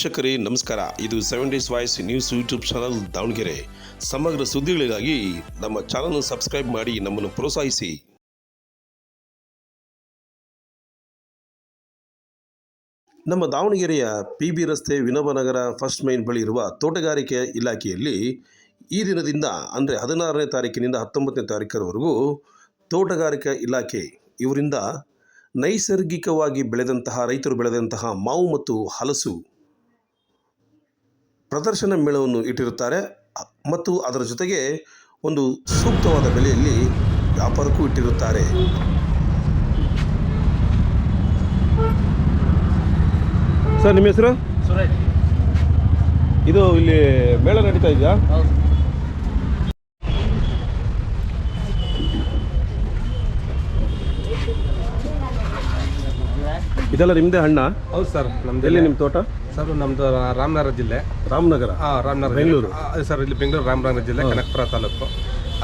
ವೀಕ್ಷಕರೇ ನಮಸ್ಕಾರ. ಇದು 7 days voice news YouTube channel Davanagere. ಸಮಗ್ರ ಸುದ್ದಿಗಳಿಗಾಗಿ ನಮ್ಮ ಚಾನಲ್ ಸಬ್ಸ್ಕ್ರೈಬ್ ಮಾಡಿ ನಮ್ಮನ್ನು ಪ್ರೋತ್ಸಾಹಿಸಿ. ನಮ್ಮ ದಾವಣಗೆರೆಯ PB ರಸ್ತೆ ವಿನೋಬನಗರ ಫಸ್ಟ್ ಮೈನ್ ಬಳಿ ಇರುವ ತೋಟಗಾರಿಕೆ ಇಲಾಖೆಯಲ್ಲಿ ಈ ದಿನದಿಂದ ಅಂದರೆ 16ನೇ ತಾರೀಕಿನಿಂದ 19ನೇ ತಾರೀಕರವರೆಗೂ ತೋಟಗಾರಿಕಾ ಇಲಾಖೆ ಇವರಿಂದ ನೈಸರ್ಗಿಕವಾಗಿ ರೈತರು ಬೆಳೆದಂತಹ ಮಾವು ಮತ್ತು ಹಲಸು ಪ್ರದರ್ಶನ ಮೇಳವನ್ನು ಇಟ್ಟಿರುತ್ತಾರೆ ಮತ್ತು ಅದರ ಜೊತೆಗೆ ಒಂದು ಸೂಕ್ತವಾದ ಬೆಲೆಯಲ್ಲಿ ವ್ಯಾಪಾರಕ್ಕೂ ಇಟ್ಟಿರುತ್ತಾರೆ. ಸರ್, ನಿಮ್ಮ ಹೆಸರು? ಸುರೇಶ್. ಇದು ಇಲ್ಲಿ ಮೇಳ ನಡೀತಾ ಇದೆಯಾ? ಇದೆಲ್ಲ ನಿಮ್ಮದೇ ಹಣ್ಣ? ಹೌದು ಸರ್, ನಮ್ದು. ಎಲ್ಲಿ ನಿಮ್ಮ ತೋಟ? ಸರ್, ನಮ್ಮದು ರಾಮನಗರ ಜಿಲ್ಲೆ. ರಾಮನಗರ? ರಾಮನಗರ, ಬೆಂಗಳೂರು. ಸರ್, ಇಲ್ಲಿ ಬೆಂಗಳೂರು ರಾಮನಗರ ಜಿಲ್ಲೆ, ಕನಕಪುರ ತಾಲೂಕು.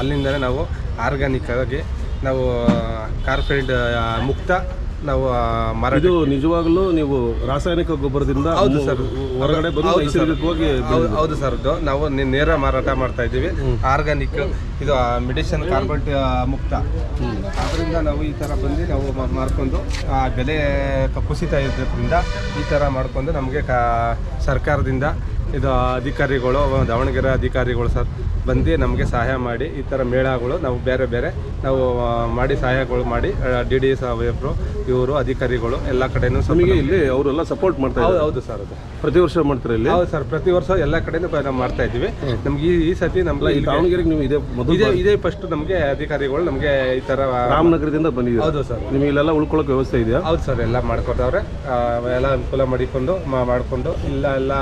ಅಲ್ಲಿಂದಲೇ ನಾವು ಆರ್ಗ್ಯಾನಿಕ್ ಆಗಿ ನಾವು ಕಾರ್ಪೆಟ್ ಮುಕ್ತ ನಾವು ಮಾರಾಟ. ಇದು ನಿಜವಾಗ್ಲೂ ನೀವು ರಾಸಾಯನಿಕ ಗೊಬ್ಬರದಿಂದ? ಹೌದು ಸರ್, ಹೊರಗಡೆ ಬಂದು ನೈಸರ್ಗಿಕವಾಗಿ? ಹೌದು ಸರ್, ಇದು ನಾವು ನೇರ ಮಾರಾಟ ಮಾಡ್ತಾ ಇದ್ದೀವಿ. ಆರ್ಗ್ಯಾನಿಕ್, ಇದು ಮೆಡಿಸಿನ್ ಕಾರ್ಬೆಟ್ ಮುಕ್ತ. ಅದರಿಂದ ನಾವು ಈ ಥರ ಬಂದು ನಾವು ಮಾರ್ಕೊಂಡು ಆ ಬೆಲೆ ಕುಸಿತ ಇರೋದ್ರಿಂದ ಈ ಥರ ಮಾಡಿಕೊಂಡು ನಮಗೆ ಸರ್ಕಾರದಿಂದ ಇದು ಅಧಿಕಾರಿಗಳು, ದಾವಣಗೆರೆ ಅಧಿಕಾರಿಗಳು ಸರ್ ಬಂದು ನಮಗೆ ಸಹಾಯ ಮಾಡಿ ಈ ಥರ ಮೇಳಗಳು ನಾವು ಬೇರೆ ನಾವು ಮಾಡಿ ಸಹಾಯಗಳು ಮಾಡಿ DD ಸಾಹೇಬರು ಇವರು ಅಧಿಕಾರಿಗಳು ಎಲ್ಲ ಕಡೆನೂ ನಮಗೆ ಇಲ್ಲಿ ಅವರೆಲ್ಲ ಸಪೋರ್ಟ್ ಮಾಡ್ತಾ ಇದ್ದಾರೆ. ಹೌದು ಸರ್, ಅದು ಪ್ರತಿ ವರ್ಷ ಮಾಡ್ತಾರೆ ಇಲ್ಲಿ? ಹೌದು ಸರ್, ಪ್ರತಿ ವರ್ಷ ಎಲ್ಲ ಕಡೆನೂ ನಾವು ಮಾಡ್ತಾ ಇದ್ದೀವಿ. ನಮ್ಗೆ ಈ ಸತಿ ನಮ್ಗೆ ದಾವಣಗೆರೆಗೆ ನೀವು ಇದೇ ಫಸ್ಟ್ ನಮಗೆ ಅಧಿಕಾರಿಗಳು ನಮಗೆ ಈ ಥರ ರಾಮನಗರದಿಂದ ಬಂದಿದೆ. ಹೌದು ಸರ್, ನಿಮಗೆ ಇಲ್ಲೆಲ್ಲ ಉಳ್ಕೊಳ್ಳೋಕೆ ವ್ಯವಸ್ಥೆ ಇದೆಯಾ? ಹೌದು ಸರ್, ಎಲ್ಲ ಮಾಡ್ಕೊಟ್ಟವ್ರೆ. ಎಲ್ಲ ಅನುಕೂಲ ಮಾಡಿಕೊಂಡು ಎಲ್ಲ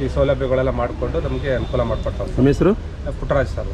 ಈ ಸೌಲಭ್ಯಗಳೆಲ್ಲ ಮಾಡಿಕೊಂಡು ನಮಗೆ ಅನುಕೂಲ ಮಾಡಿಕೊಡ್ತಾವೆ. ನಿಮ್ಮ ಹೆಸರು? ಪುಟ್ಟರಾಜ್ ಸರ್.